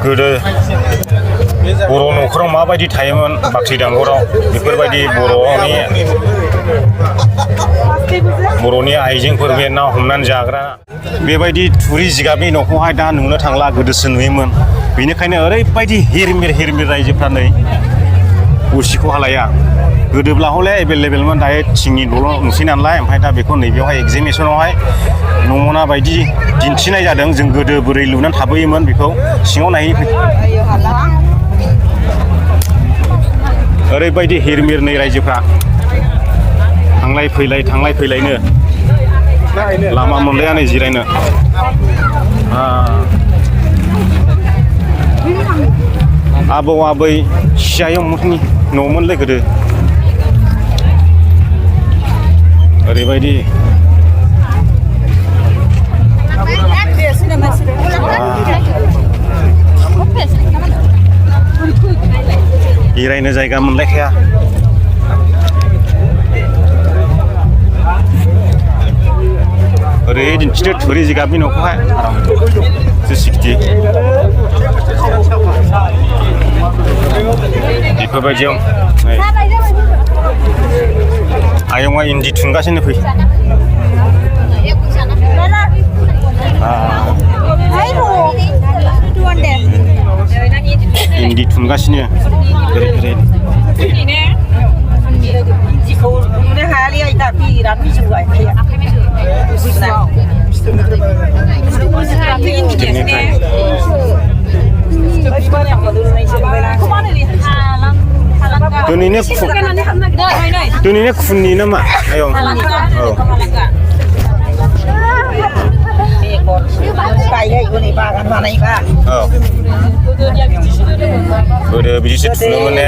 गोदो बर' न'खराव माबायदि थायोमोन बाख्रि दांगराव बेफोरबायदि बर'नि आइजेंफोर बे ना हमनानै जाग्रा बेबायदि थुरि जिगाबनि न'खौहाय दा नुनो थांला गोदोसो नुयोमोन बेनिखायनो ओरैबायदि हिरमिर रायजोफ्रा नै उसिखौ हालाया गोदोब्ला हले एभेलेबेलमोन दायो थिंनि न'ल' नुसै नालाय ओमफ्राय दा बेखौ नैबेयावहाय एगजिबिसनावहाय नमुना बायदि दिन्थिनाय जादों जों गोदो बोरै लुनानै थाबोयोमोन बेखौ सिङाव नायहै ओरैबायदि हिरमिर नै रायजोफ्रा थांलाय फैलायनो लामा मोनलाया नै जिरायनो आबौ आबै सियायंनि न'मोनलै गोदो ओरैबायदि जिरायनो जायगा मोनलायखाया ओरै दिन्थिदो थुरि जिगाबनि न'खौहाय सिक्सटि बेफोरबायदियाव आयंआ इन्दि थुनगासिनो फै इन्दि थुनगासिनो दिनैनो खुननि नामा आयं गोदो बिदिसो थुनोमोन ने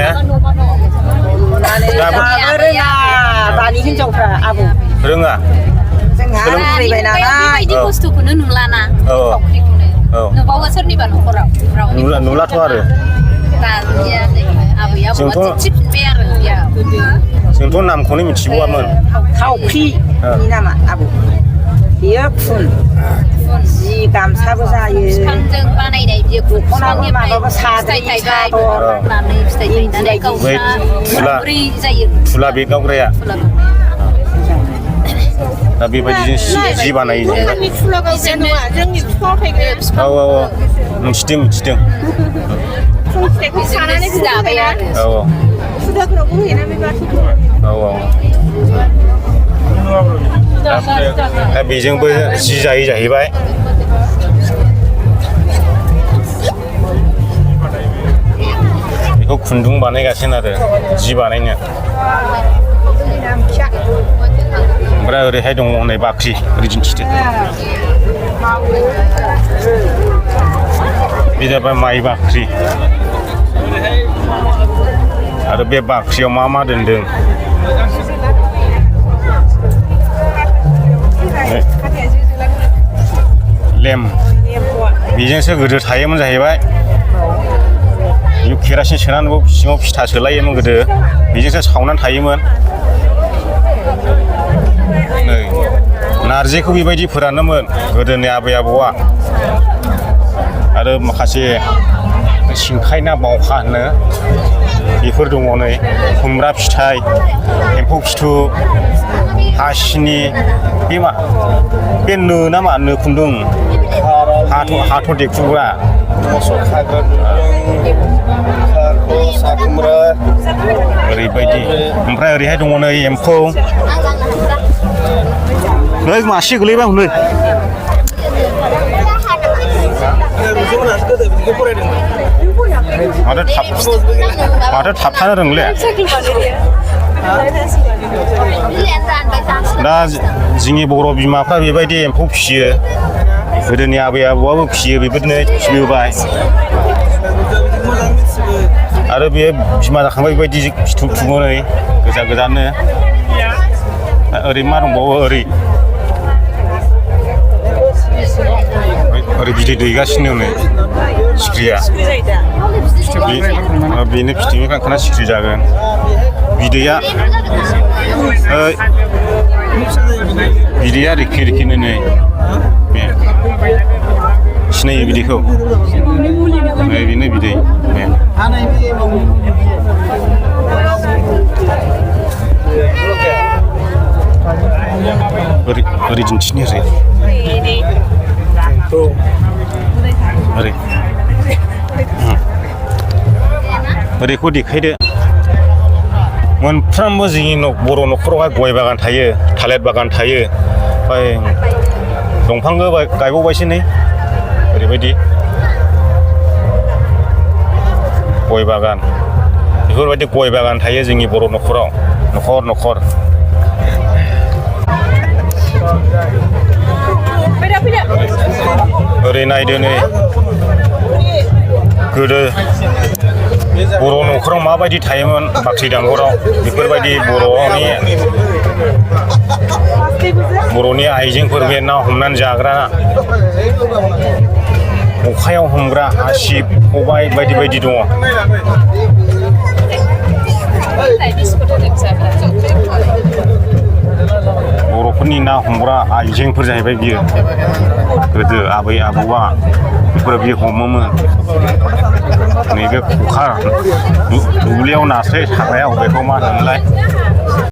दानि हिनजावफ्रा आबौ रोङा बेबायदि बुस्थुखौनो नुलाना नुबावो सोरनिबा न'खराव नुलाथ' आरो जोंथ' नामखौनो मिथिबावामोन थावख्रिनि नामा आबौ बेयो खुन जि गामसाबो जायो बिफांजों बानायनाय बे दख'नाबो माबाबो साद्रि थुला बे गावग्राया दा बेबायदिजों जि बानायो औ मिथिदों दा बेजोंबो जि जायै जाहैबाय बेखौ खुन्दुं बानायगासिनो आरो जि बानायनो ओमफ्राय ओरैहाय दङ नै बाख्रि ओरै दिन्थिदो बे जाबाय माइ बाख्रि आरो बे बाख्रियाव मा दोनदों लेम बेजोंसो गोदो थायोमोन जाहैबाय केरासिन सोनानैबो सिङाव फिथा सोलायोमोन गोदो बेजोंसो सावनानै थायोमोन नै नारजिखौ बेबायदि फोरानोमोन गोदोनि आबै आबौआ आरो माखासे सिंखाय ना बावखा होनो बेफोर दङ नै खुमब्रा फिथाइ एम्फौ फिथु हासिनि बे नो नामा नो खुन्दुं हाथ' देख्रुबग्रा ओरैबायदि ओमफ्राय ओरैहाय दङ नै एम्फौ नै मासे गोलैबाय हनै माथो थाबथानो रोंले दा जोंनि बर' बिमाफ्रा बेबायदि एम्फौ फिसियो गोदोनि आबै आबौआबो फिसियो बेबायदिनो फिसिबोबाय आरो बे बिमा जाखांबाय बेबायदि फिथोब थुमो नै गोजाननो ओरै मा दंबावो ओरै बिदै दैगासिनो नै सिख्रिया बेनो फिथोबनिफ्राय ओंखारना सिख्रि जागोन बिदैया रिखि नै सिनायो बिदैखौ ओरै दिन्थिनि ओरै ओरैखौ देखायदो मोनफ्रोमबो जोंनि बर' न'खरावहाय गय बागान थायो थालिर बागान थायो ओमफ्राय दंफांबो गायबावबायसो नै ओरैबायदि गय बागान बेफोरबायदि गय बागान थायो जोंनि बर' न'खराव न'खर ओरै नायदो नै गोदो बर' न'खराव माबायदि थायोमोन बाख्रि दांगराव बेफोरबायदि बर'नि आइजेंफोर बे ना हमनानै जाग्रा अखायाव हमग्रा हासिब खबाइ बायदि बायदि दङ बर'फोरनि ना हमग्रा आइजेंफोर जाहैबाय बियो गोदो आबै आबौआ बेफोरो बियो हमोमोन नैबे खखा दुब्लियाव नास्राय साग्राया बेखौ मा होनोमोनलाय